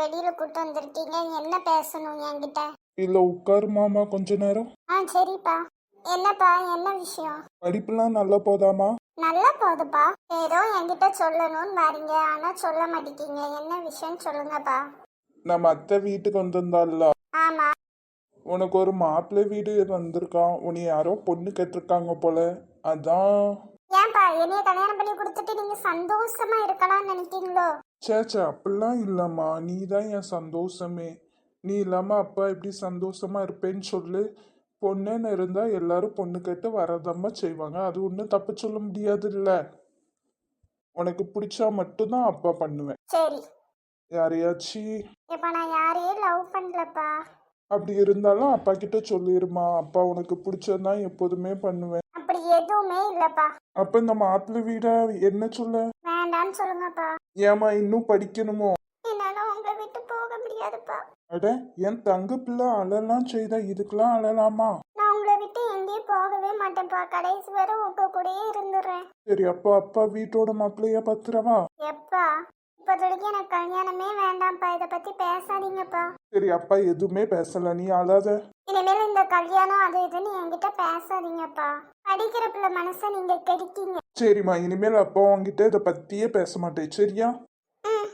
வெளியில கூட்டு வந்திருக்கீங்க? என்ன பேசணும் என்கிட்ட? இல்ல உட்காரு மாமா கொஞ்ச நேரம். சரிப்பா. என்னப்பா, என்ன விஷயம்? படிப்புலாம் நல்லா போதாமா? நல்லா போகுதுப்பா. ஏதோ என்கிட்ட சொல்லணும்னு வரீங்க, ஆனா சொல்ல மாட்டேங்க. என்ன விஷயம் சொல்லுங்கப்பா. நம்ம அத்தை வீட்டுக்கு வந்திருந்தால, ஆமா. உனக்கு ஒரு மாப்பிள்ளை வீடு வந்திருக்கான். உன்னை யாரோ பொண்ணு கேட்டிருக்காங்க போல. அதான். ஏன்பா என்னைய கல்யாணம் பண்ணி கொடுத்துட்டு நீங்க சந்தோஷமா இருக்கலாம்னு நினைக்கிறீங்களோ? சேச்சே அப்படிலாம் இல்லம்மா, நீ தான் என் சந்தோஷமே. நீ இல்லாம அப்பா எப்படி சந்தோஷமா இருப்பேன்னு சொல்லு. பொண்ணுன்னு இருந்தா எல்லாரும் பொண்ணு கேட்டு வரதாம்மா செய்வாங்க. அது ஒன்றும் தப்பு சொல்ல முடியாது இல்ல. உனக்கு பிடிச்சா மட்டும்தான் அப்பா பண்ணுவேன். சரி. யாரையாச்சு இப்ப நான் யாரையும் லவ் பண்ணலப்பா. அப்படி இருந்தாலும் அப்பா கிட்ட சொல்லிருமா, அப்பா உனக்கு பிடிச்சதான் எப்போதுமே பண்ணுவேன். அப்படி எதுவுமே இல்லப்பா. அப்ப இந்த மாப்பிள்ளை வீட என்ன சொல்ல? வேண்டான்னு சொல்லுங்கப்பா. ஏமா இன்னும் படிக்கணுமோ? என்னால உங்களை விட்டு போக முடியாதுப்பா. அட, என் தங்க பிள்ளை அழலாம் செய்தா இதுக்கெல்லாம் அழலாமா? நான் உங்களை விட்டு எங்கேயும் போகவே மாட்டேன்ப்பா. கடைசி வரை உங்க கூடயே இருந்துடுறேன். சரி, அப்பா அப்பா வீட்டோட மாப்பிள்ளைய பத்துறவா? எப்பா, இப்போதைக்கு எனக்கு கல்யாணமே வேண்டாம்ப்பா. இதை பத்தி பேசாதீங்கப்பா. சரி, அப்பா எதுவுமே பேசல, நீ அழாத. இனிமேல் இந்த கல்யாணம் அது இதுன்னு என்கிட்ட பேசாதீங்கப்பா. படிக்கிற பிள்ளை மனசை நீங்க கெடுக்கீங்க. சரிம்மா, இனிமேல் அப்பா உன்கிட்ட இதை பத்தியே பேச மாட்டேன், சரியா? ம்.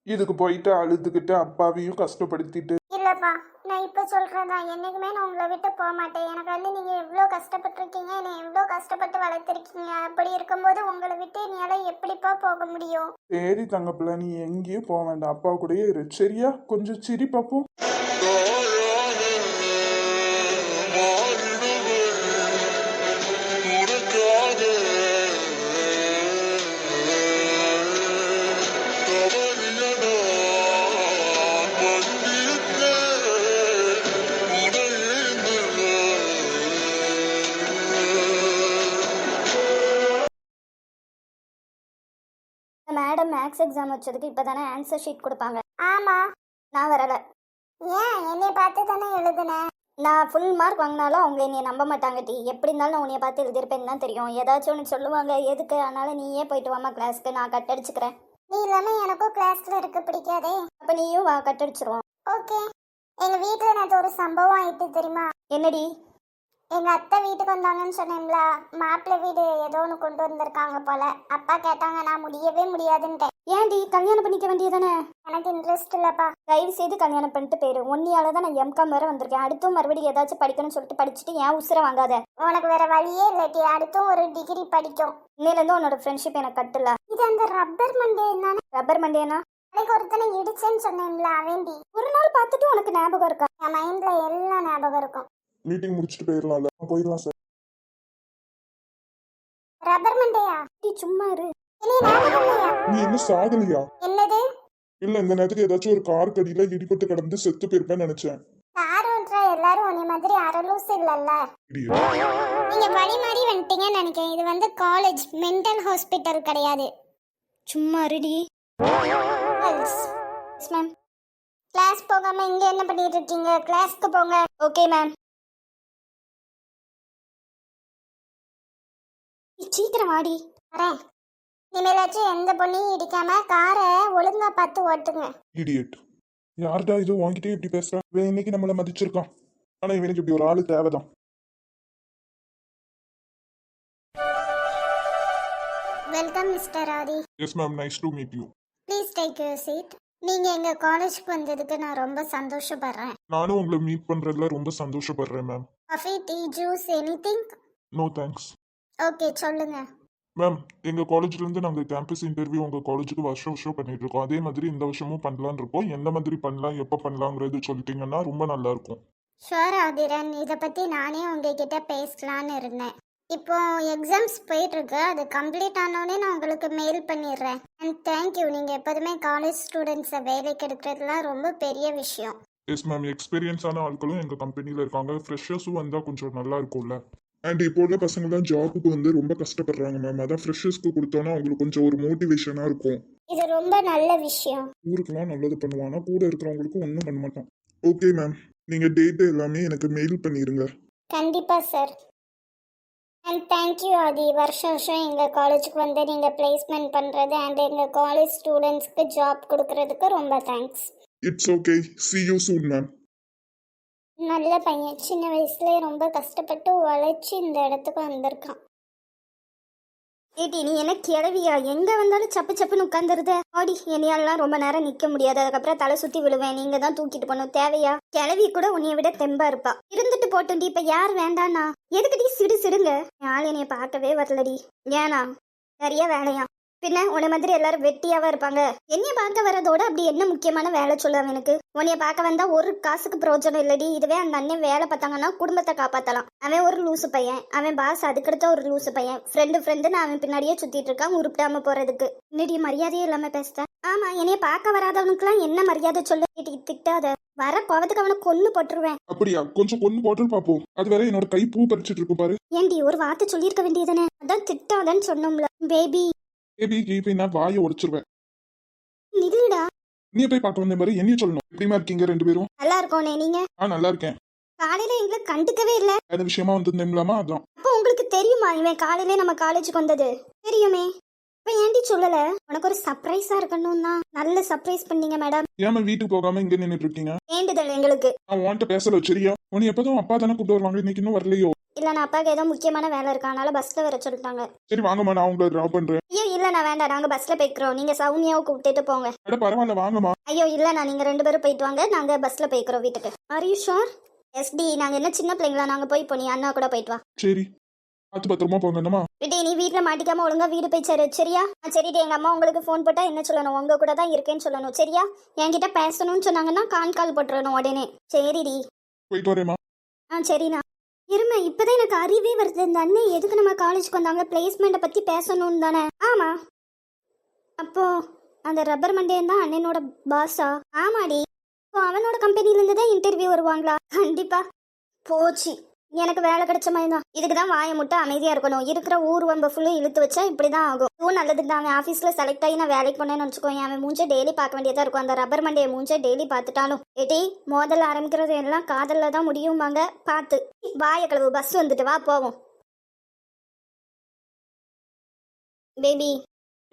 இதுக்கு போயிட்டு அழுதுகிட்டு அப்பாவையும் கஷ்டப்படுத்திட்டு. இல்லப்பா, நான் இப்ப சொல்றேன், என்னைக்குமே நான் உங்களை விட்டு போக மாட்டேன். எனக்கு நீங்க எவ்வளோ கஷ்டப்பட்டிருக்கீங்க, என்னை எவ்வளோ கஷ்டப்பட்டு வளர்த்துருக்கீங்க. அப்படி இருக்கும்போது உங்களை விட்டு என்னால எப்படிப்பா போக முடியும்? சரி தங்க பிள்ளை, நீ எங்கேயும் போக வேண்டாம், அப்பா கூடயே இரு, சரியா? கொஞ்சம் சிரி பாப்போம். மேடம் மேக்ஸ் எக்ஸாம் வச்சதுக்கு இப்போ தானே ஆன்சர் ஷீட் கொடுப்பாங்க. ஆமா. நான் வரலை. ஏன்? என்னை பார்த்து தானே எழுதுனேன். நான் ஃபுல் மார்க் வாங்கினாலும் அவங்க என்னைய நம்ப மாட்டாங்க டி. எப்படி இருந்தாலும் நான் உன்னைய பார்த்து எழுதியிருப்பேன்னு தான் தெரியும். ஏதாச்சும் ஒன்று சொல்லுவாங்க. எதுக்கு? அதனால நீயே போயிட்டு வாமா கிளாஸ்க்கு, நான் கட் அடிச்சுக்கிறேன். நீ இல்லாம எனக்கும் கிளாஸ்ல இருக்க பிடிக்காதே. அப்போ நீயும் வா, கட் அடிச்சிருவோம். ஓகே. எங்க வீட்டுல நேற்று ஒரு சம்பவம் ஆயிட்டு தெரியுமா? என்னடி? எங்க அத்தை வீட்டுக்கு வந்தாங்கன்னு சொன்னேன்ல, மாப்பிள்ளை வீடு ஏதோ ஒன்று கொண்டு வந்திருக்காங்க போல. அப்பா கேட்டாங்க, நான் முடியவே முடியாதுன்ட்டேன். ஏன்டி கல்யாணம் பண்ணிக்க வேண்டியதானே? எனக்கு இன்ட்ரெஸ்ட் இல்லப்பா. தயவு செய்து கல்யாணம் பண்ணிட்டு போயிரு. ஒன்னியால தான் நான் எம்காம் வேற வந்திருக்கேன். அடுத்தும் மறுபடியும் ஏதாச்சும் படிக்கணும்னு சொல்லிட்டு படிச்சுட்டு ஏன் உசுரை வாங்காத. உனக்கு வேற வழியே இல்லாட்டி அடுத்தும் ஒரு டிகிரி படிக்கும். இன்னிலேருந்து உன்னோட ஃப்ரெண்ட்ஷிப் எனக்கு கட்டல. இது அந்த ரப்பர் மண்டே தானே? ரப்பர் மண்டேனா? எனக்கு ஒருத்தனை இடிச்சேன்னு சொன்னேன்ல, அவன்டி. ஒரு நாள் பார்த்துட்டு உனக்கு ஞாபகம் இருக்கா? என் மைண்ட்ல எல்லாம் ஞாபகம் இருக்கும். மீட்டிங் முடிச்சுட்டு போயிடலாம்ல? போயிடலாம் சார். ரப்பர் மண்டையா? டி சும்மா இரு. நீ இன்னும் சாகலையா? என்னது? இல்ல, இந்த நேரத்துக்கு ஏதாச்சும் ஒரு கார் கடியில இடிபட்டு கிடந்து செத்து போயிருப்பேன்னு நினைச்சேன். கார் ஓட்டுற எல்லாரும் உன்னை மாதிரி அரலூஸ் இல்லல்ல. நீங்க வழி மாறி வந்துட்டீங்கன்னு நினைக்கிறேன். இது வந்து காலேஜ், மென்டல் ஹாஸ்பிட்டல் கிடையாது. சும்மா இருடி. மேம், கிளாஸ் போகாம இங்க என்ன பண்ணிட்டு இருக்கீங்க? கிளாஸ்க்கு போங்க. Okay ma'am. சீக்கிரம் வாடி. வரேன். இனிமேலாச்சும் எந்த பொண்ணையும் இடிக்காம காரை ஒழுங்கா பார்த்து ஓட்டுங்க. இடியட். யார்டா இது வாங்கிட்டே இப்படி பேசுறா? இவன் இன்னைக்கு நம்மள மதிச்சிருக்கான். ஆனா இவனுக்கு இப்படி ஒரு ஆளு தேவைதான். Welcome mister Aadhi. Yes ma'am, nice to meet you. Please take your seat. நீங்க எங்க காலேஜ்க்கு வந்ததுக்கு நான் ரொம்ப சந்தோஷப்படுறேன். நானும் உங்களை மீட் பண்றதுல ரொம்ப சந்தோஷப்படுறேன் ma'am. Coffee, tea, juice, anything? No thanks. Okay, சொல்லுங்க. மேம், எங்க காலேஜ்ல இருந்து நாங்க கேம்பஸ் இன்டர்வியூ உங்க காலேஜுக்கு வருஷம் வருஷம் பண்ணிட்டு இருக்கோம். அதே மாதிரி இந்த வருஷமும் பண்ணலாம்னு இருக்கோம். எந்த மாதிரி பண்ணலாம், எப்ப பண்ணலாங்கிறது சொல்லிட்டீங்கன்னா ரொம்ப நல்லா இருக்கும். ஷுவர் ஆதிரன், இதை பத்தி நானே உங்ககிட்ட பேசலான்னு இருந்தேன். இப்போ எக்ஸாம்ஸ் போயிட்டு இருக்கு. அது கம்ப்ளீட் ஆனோடனே நான் உங்களுக்கு மெயில் பண்ணிடுறேன். And thank you. நீங்க எப்போதுமே காலேஜ் ஸ்டூடெண்ட்ஸை வேலைக்கு எடுக்கிறதுலாம் ரொம்ப பெரிய விஷயம். எஸ் மேம், எக்ஸ்பீரியன்ஸான ஆட்களும் எங்க கம்பெனில இருக்காங்க. ஃப்ரெஷர்ஸும் வந்தா கொஞ்சம் நல்லா இருக்கும்ல. அண்ட் இப்போ உள்ள பசங்க தான் ஜாபுக்கு வந்து ரொம்ப கஷ்டப்படுறாங்க மேம். அதான் ஃப்ரெஷர்ஸ்க்கு கொடுத்தோன்னா அவங்களுக்கு கொஞ்சம் ஒரு மோட்டிவேஷனா இருக்கும். இது ரொம்ப நல்ல விஷயம். ஊருக்குலாம் நல்லது பண்ணுவானா, கூட இருக்கிறவங்களுக்கு ஒன்றும் பண்ண மாட்டான். ஓகே மேம், நீங்க டேட் எல்லாமே எனக்கு மெயில் பண்ணிருங்க. கண்டிப்பா சார். அண்ட் தேங்க்யூ ஆதி. வருஷம் வருஷம் எங்கள் காலேஜுக்கு வந்து நீங்கள் பிளேஸ்மெண்ட் பண்ணுறது அண்ட் எங்கள் காலேஜ் ஸ்டூடெண்ட்ஸ்க்கு ஜாப் கொடுக்கறதுக்கு ரொம்ப thanks. It's okay, see you soon ma'am. நல்ல பையன், சின்ன வயசுலயே ரொம்ப கஷ்டப்பட்டு உழைச்சி இந்த இடத்துக்கு வந்திருக்கான். ஏட்டி நீ என்ன கிளவியா? எங்க வந்தாலும் சப்பு சப்புன்னு உட்காந்துருத. ஆடி என்னையாலாம் ரொம்ப நேரம் நிக்க முடியாது, அதுக்கப்புறம் தலை சுத்தி விழுவேன். நீங்க தான் தூக்கிட்டு போகணும். தேவையா? கிளவி கூட உன்னைய விட தெம்பா இருப்பா. இருந்துட்டு போட்டுண்டி, இப்ப யார் வேண்டானா? எதுக்குடி சிடு சிடுங்க? யாரும் என்னைய பார்க்கவே வரலடி. ஏனா நிறைய வேலையா? பின்ன உன்னை மாதிரி எல்லாரும் வெட்டியாவா இருப்பாங்க? என்னைய பார்க்க வரதோட அப்படி என்ன முக்கியமான வேலை சொல்லுவாங்க எனக்கு? உன்னைய பார்க்க வந்தா ஒரு காசுக்கு பிரயோஜனம் இல்லடி. இதுவே அந்த அண்ணன் வேலை பார்த்தாங்கன்னா குடும்பத்தை காப்பாத்தலாம். அவன் ஒரு லூசு பையன், அவன் பாஸ் அதுக்கடுத்த ஒரு லூசு பையன். ஃப்ரெண்டுன்னு அவன் பின்னாடியே சுத்திட்டு இருக்கான் உருப்பிடாம போறதுக்கு. இன்னடி மரியாதையே இல்லாம பேசுத. ஆமா, என்னைய பார்க்க வராதவனுக்குலாம் என்ன மரியாதை சொல்லு? திட்டாத. வர கோவத்துக்கு அவனை கொன்னு போட்டுருவேன். அப்படியா? கொஞ்சம் பொண்ணு போட்டு பாப்போம். அது வேற என்னோட கை பூ பறிச்சிட்டு இருக்கும் பாரு. ஏண்டி ஒரு வார்த்தை சொல்லியிருக்க வேண்டியதானே? அதான் திட்டாதன்னு சொன்னோம்ல. பேபி பேபி நான் வாயை உடைச்சிருவேன். நில்லுடா. நீ போய் பார்க்க வந்த மாதிரி என்னைய சொல்லணும். எப்படிமா இருக்கீங்க ரெண்டு பேரும்? நல்லா இருக்கோனே. நீங்க? நல்லா இருக்கேன். காலையில எங்களை கண்டுக்கவே இல்ல. அந்த விஷயமா வந்திருந்தேன்லாமா, அதான். அப்போ உங்களுக்கு தெரியுமா இவன் காலையில நம்ம காலேஜுக்கு வந்தது? தெரியுமே. இப்ப ஏன்டி சொல்லல? உனக்கு ஒரு சர்ப்ரைஸா இருக்கணும் தான். நல்ல சர்ப்ரைஸ் பண்ணீங்க மேடம். ஏமா வீட்டுக்கு போகாம இங்க நின்னுட்டு இருக்கீங்க? வேண்டுதல் எங்களுக்கு. நான் உன்கிட்ட பேசல சரியா? உன்னை எப்பதான் அப்பா தானே கூப்பிட்டு வருவாங்க, இன்னைக்கு இன்னும் வரலையோ? இல்ல, நான் அப்பாவுக்கு ஏதோ முக்கியமான வேலை இருக்கு, அதனால பஸ்ல வர சொல்லிட்டாங்க. சரி வாங்கம்மா, நான் உங்களை டிராப் பண்றேன். ஐயோ இல்ல, நான் வேண்டாம், நாங்க பஸ்ல போய்க்கிறோம். நீங்க சௌமியாவை கூப்பிட்டுட்டு போங்க. அட பரவாயில்ல வாங்கம்மா. ஐயோ இல்ல, நீங்க ரெண்டு பேரும் போயிட்டு வாங்க, நாங்க பஸ்ல போய்க்கிறோம் வீட்டுக்கு. Are you sure? எஸ்டி, நாங்க என்ன சின்ன பிள்ளைங்களா? நாங்க போய் நீ அண்ணா கூட போயிட்டு வா. சரி பார்த்து பத்திரமா போங்க. என்னம்மா விட்டே, நீ வீட்டுல மாட்டிக்காம ஒழுங்கா வீடு போய் சேரு சரியா? சரிடி, எங்க அம்மா உங்களுக்கு ஃபோன் போட்டா என்ன சொல்லணும்? உங்க கூட தான் இருக்கேன்னு சொல்லணும் சரியா? என்கிட்ட பேசணும்னு சொன்னாங்கன்னா கால் போட்டுறணும் உடனே. சரிடி, போயிட்டு வரேம்மா. சரிண்ணா. இருமை, இப்பதான் எனக்கு அறிவே வருது. இந்த அண்ணன் எதுக்கு நம்ம காலேஜுக்கு வந்தாங்க? பிளேஸ்மெண்ட்டை பத்தி பேசணும்னு தானே? ஆமா. அப்போ அந்த ரப்பர் மண்டேன் தான் அண்ணனோட பாஸா? ஆமாடி. இப்போ அவனோட கம்பெனில இருந்து தான் இன்டர்வியூ வருவாங்களா? கண்டிப்பா. போச்சு, எனக்கு வேலை கிடைச்ச மாதிரி தான். இதுக்கு தான் வாயை முட்டை அமைதியா இருக்கணும். இருக்கிற ஊர் வம்ப ஃபுல்லும் இழுத்து வச்சா இப்படிதான் ஆகும். இதுவும் நல்லதுக்கு தான். அவன் ஆஃபீஸ்ல செலக்ட் ஆகி நான் வேலைக்கு போனேன்னு வச்சுக்கோங்க, அவன் மூஞ்சை டெய்லி பார்க்க வேண்டியதா இருக்கும். அந்த ரப்பர் மண்டையை மூஞ்சை டெய்லி பார்த்துட்டாலும் ஏடி மோதல் ஆரம்பிக்கிறது எல்லாம் காதல்ல தான் முடியுமாங்க. பார்த்து வாய கழுவு. பஸ் வந்துட்டு வா போவோம். பேபி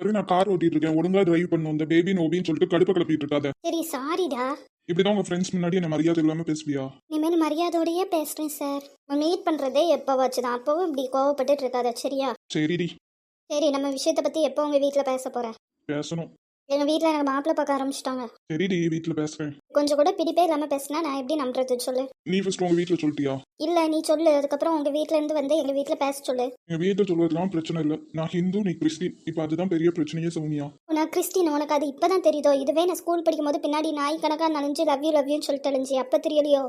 சரி நான் கார் ஓட்டிட்டு இருக்கேன், ஒழுங்கா டிரைவ் பண்ணும். இந்த பேபி நோபின்னு சொல்லிட்டு கடுப்ப கிளப்பிட்டு இருக்காத. சரி சாரிடா. இப்படிதான் உங்க ஃப்ரெண்ட்ஸ் முன்னாடி என்ன மரியாதை இல்லாம பேசுவியா? இனிமேல் மரியாதையோடயே பேசுறேன் சார். மீட் பண்றதே எப்போ வச்சுதான், அப்பவும் இப்படி கோவப்பட்டு இருக்காத சரியா? சரிடி. சரி, நம்ம விஷயத்தை பத்தி எப்போ உங்க வீட்டுல பேச போறேன்? பேசணும். எங்க வீட்டுல எனக்கு மாப்பிள்ளை பார்க்க ஆரம்பிச்சிட்டாங்க. சரிடி, வீட்டுல பேசுறேன். கொஞ்சம் கூட பிடிப்பே இல்லாம பேசினா நான் எப்படி நம்புறது சொல்லு? நீ ஃபர்ஸ்ட் உங்க வீட்டுல சொல்லிட்டியா? இல்ல, நீ சொல்லு. அதுக்கப்புறம் உங்க வீட்ல இருந்து வந்து எங்க வீட்டுல பேச சொல்லு. எங்க வீட்டுல சொல்றதுலாம் பிரச்சனை இல்ல. நான் ஹிந்து, நீ கிறிஸ்டின். இப்ப அதுதான் பெரிய பிரச்சனையே சௌமியா. உனக்கு கிறிஸ்டின், உனக்கு அது இப்பதான் தெரியுதோ? இதுவே நான் ஸ்கூல் படிக்கும் போது பின்னாடி நாய் கணக்கா நனைஞ்சு லவ்யூன்னு சொல்லிட்டு அழிஞ்சு அப்ப தெரியலையோ?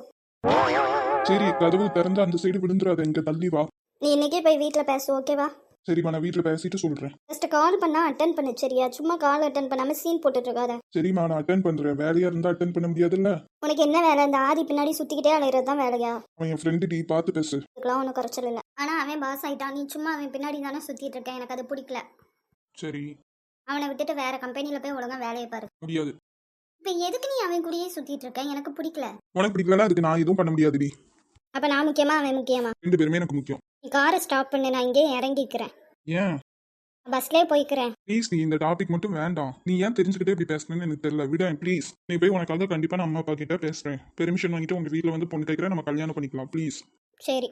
சரி கதவு திறந்து அந்த சைடு விழுந்துடாத, இங்க தள்ளி வா. நீ இன்னைக்கே போய் வீட்டுல பேசு ஓகேவா? சரிம்மா, நான் வீட்டுல பேசிட்டு சொல்றேன். ஃபர்ஸ்ட் கால் பண்ணா அட்டன் பண்ணு சரியா? சும்மா கால் அட்டன் பண்ணாம சீன் போட்டுட்டு இருக்காத. சரிம்மா நான் அட்டன் பண்றேன். வேலையா இருந்தா அட்டன் பண்ண முடியாதுல்ல. உனக்கு என்ன வேலை? இந்த ஆதி பின்னாடி சுத்திக்கிட்டே அலையிறது தான் வேலையா? அவன் என் ஃப்ரெண்டு, நீ பார்த்து பேசு. இதுக்கெல்லாம் ஒன்றும் குறைச்சல் இல்லை. ஆனா அவன் பாஸ் ஆயிட்டான், நீ சும்மா அவன் பின்னாடி தானே சுத்திட்டு இருக்கேன். எனக்கு அது பிடிக்கல. சரி. அவனை விட்டுட்டு வேற கம்பெனில போய் ஒழுங்கா வேலையை பாரு. முடியாது. இப்ப எதுக்கு நீ அவன் கூடயே சுத்திட்டு இருக்க? எனக்கு பிடிக்கல. உனக்கு பிடிக்கலன்னா அதுக்கு நான் எதுவும் பண்ண முடியாதுடி. அப்ப நான் முக்கியமா அவன் முக்கியமா? ரெண்டு பேருமே எனக்கு முக்கியம். நீ காரை ஸ்டாப் பண்ணு, நான் இங்கே இறங்கிக்கிறேன். ஏன்? பஸ்லயே போய்க்கிறேன். ப்ளீஸ், நீ இந்த டாபிக் மட்டும் வேண்டாம். நீ ஏன் தெரிஞ்சுக்கிட்டே இப்படி பேசணும்னு எனக்கு தெரியல. விட ப்ளீஸ். நீ போய் உனக்காக கண்டிப்பா நான் அம்மா அப்பா கிட்ட பேசுறேன். பெர்மிஷன் வாங்கிட்டு உங்க வீட்டுல வந்து பொண்ணு கேட்கறேன், நம்ம கல்யாணம் பண்ணிக்கலாம் ப்ளீஸ். சரி,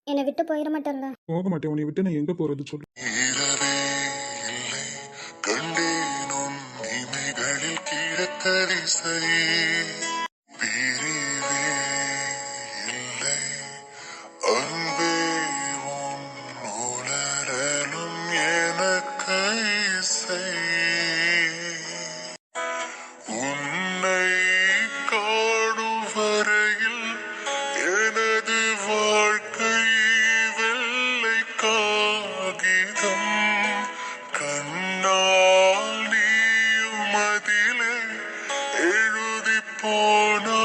என்னை விட்டு போயிட மாட்டேன்ல? போக மாட்டேன். உன்னை விட்டு நான் எங்க போறது சொல்லு. எழுதி போனா